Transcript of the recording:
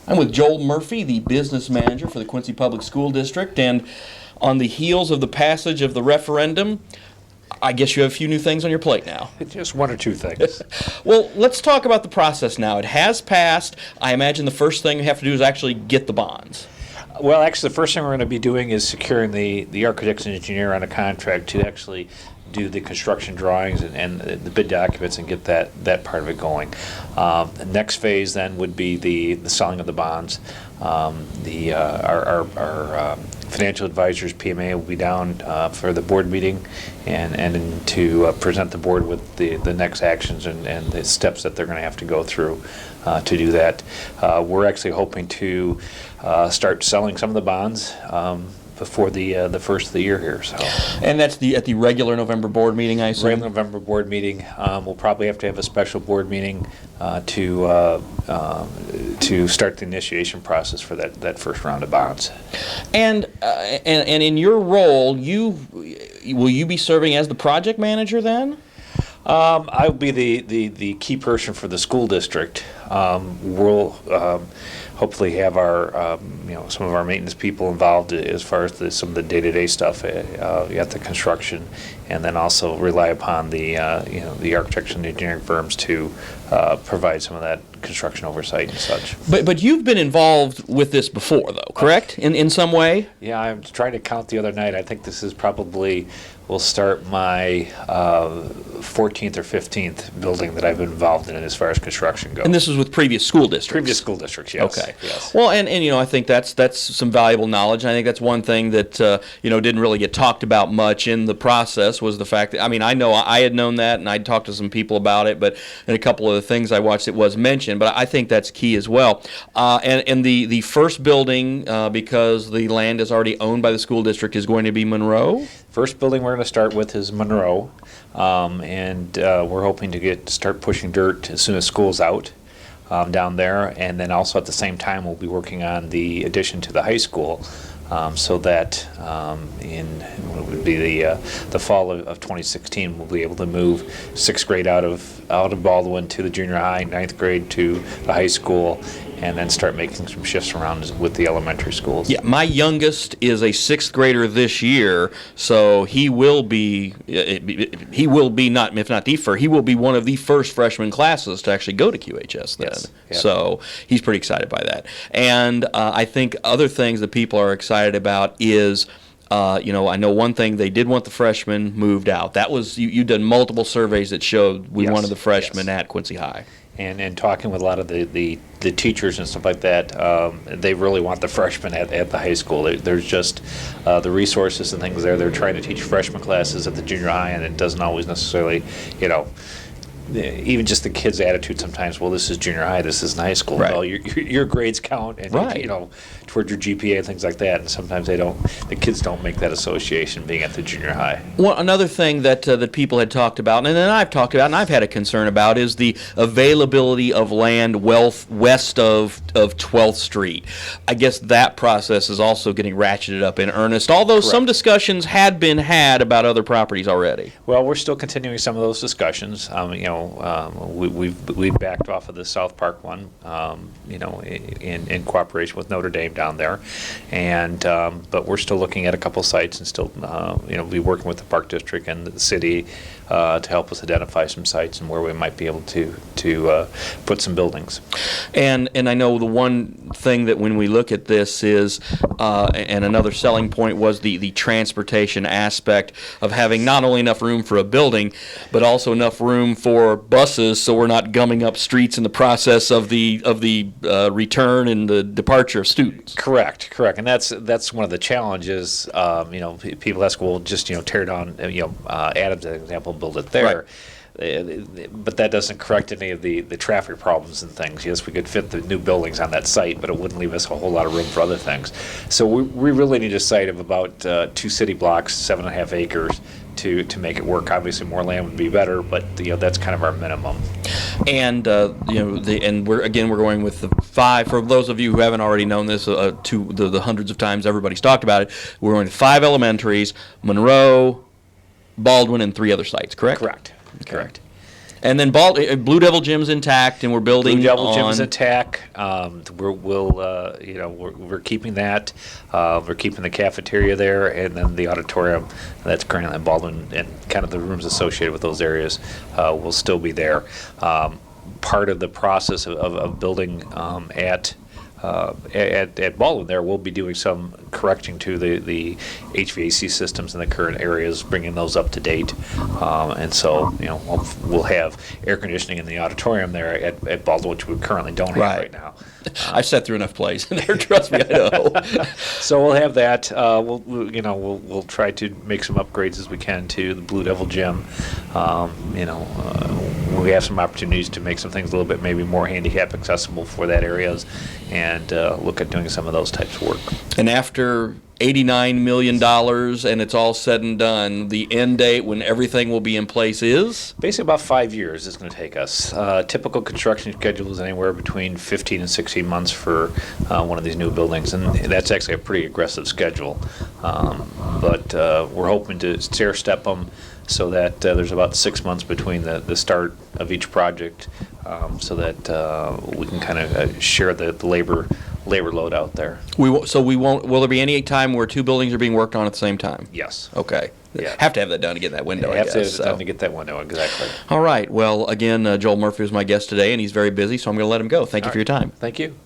I'm with Joel Murphy, the business manager for the Quincy Public School District, and on the heels of the passage of the referendum, I guess you have a few new things on your plate now. Just one or two things. Well, let's talk about the process now. It has passed. I imagine the first thing we have to do is actually get the bonds. Well, actually, the first thing we're going to be doing is securing the architect and engineer on a contract to actually do the construction drawings and the bid documents and get that part of it going. The next phase then would be the selling of the bonds. Our financial advisors, PMA, will be down for the board meeting and to present the board with the next actions and the steps that they're going to have to go through to do that. We're actually hoping to start selling some of the bonds before the first of the year here. So. And that's at the regular November board meeting, I assume? Regular November board meeting. We'll probably have to have a special board meeting to start the initiation process for that first round of bonds. And in your role, will you be serving as the project manager then? I'll be the key person for the school district. We'll hopefully have our some of our maintenance people involved as far as some of the day-to-day stuff at the construction, and then also rely upon the architecture and engineering firms to provide some of that construction oversight and such. But you've been involved with this before, though, correct? In some way? Yeah, I'm trying to count the other night. I think this is probably will start my 14th or 15th building that I've been involved in as far as construction goes. And this was with previous school districts? Previous school districts, yes. Okay. Yes. Well, and I think that's some valuable knowledge. And I think that's one thing that didn't really get talked about much in the process was the fact that, I know I had known that and I'd talked to some people about it, but in a couple of the things I watched it was mentioned, but I think that's key as well. And the first building, because the land is already owned by the school district, is going to be Monroe? First building we're going to start with is Monroe, and we're hoping to start pushing dirt as soon as school's out down there, and then also at the same time we'll be working on the addition to the high school, so that in what would be the fall of 2016 we'll be able to move 6th grade out of Baldwin to the junior high, 9th grade to the high school, and then start making some shifts around with the elementary schools. Yeah, my youngest is a 6th grader this year, so he will be not, if not the first, he will be one of the first freshman classes to actually go to QHS then. Yes. Yep. So he's pretty excited by that. And I think other things that people are excited about is, I know one thing, they did want the freshmen moved out. That was, you've done multiple surveys that showed we wanted the freshmen at Quincy High. And talking with a lot of the teachers and stuff like that, they really want the freshmen at the high school. There's just the resources and things there. They're trying to teach freshman classes at the junior high, and it doesn't always necessarily, even just the kids' attitude sometimes, well, this is junior high, this isn't high school. Right. Well, your grades count, and right. Towards your GPA and things like that, and sometimes the kids don't make that association being at the junior high. Well, another thing that people had talked about, and then I've talked about, and I've had a concern about, is the availability of land west of 12th Street. I guess that process is also getting ratcheted up in earnest, although Correct. Some discussions had been had about other properties already. Well, we're still continuing some of those discussions. We've backed off of the South Park one, in cooperation with Notre Dame down there, and but we're still looking at a couple sites and still, be working with the Park District and the city to help us identify some sites and where we might be able to put some buildings. And I know the one thing that when we look at this is, and another selling point was the transportation aspect of having not only enough room for a building, but also enough room for buses, so we're not gumming up streets in the process of the return and the departure of students. Correct, and that's one of the challenges. People ask, well, just tear down, Adams, as an example, build it there. Right. But that doesn't correct any of the traffic problems and things. Yes, we could fit the new buildings on that site, but it wouldn't leave us a whole lot of room for other things. So we really need a site of about 2 city blocks, 7.5 acres, to make it work. Obviously, more land would be better, but that's kind of our minimum. And we're going with the 5. For those of you who haven't already known this, to the hundreds of times everybody's talked about it, we're going to 5 elementaries, Monroe, Baldwin, and 3 other sites. Correct. Correct. And then Blue Devil Gym's intact, and we're building Blue Devil on. Gym's intact. We're keeping that. We're keeping the cafeteria there, and then the auditorium that's currently in Baldwin, and kind of the rooms associated with those areas will still be there. Part of the process of building at Baldwin there, we'll be doing some correcting to the HVAC systems in the current areas, bringing those up to date. And so, we'll have air conditioning in the auditorium there at Baldwin, which we currently don't have right now. I've sat through enough plays in there. Trust me, I know. So we'll have that. We'll try to make some upgrades as we can to the Blue Devil Gym. We have some opportunities to make some things a little bit maybe more handicap accessible for that areas, and look at doing some of those types of work. And after $89 million and it's all said and done, the end date when everything will be in place is? Basically about 5 years it's going to take us. Typical construction schedule is anywhere between 15 and 16 months for one of these new buildings, and that's actually a pretty aggressive schedule. But we're hoping to stair-step them so that there's about 6 months between the start of each project, so that we can kind of share the labor load out there. Will there be any time where two buildings are being worked on at the same time? Yes. Okay. Yeah. Have to have that done to get that window, I Have guess. to have it done to get that window, exactly. All right. Well, again, Joel Murphy was my guest today, and he's very busy, so I'm going to let him go. Thank you for your time. Thank you.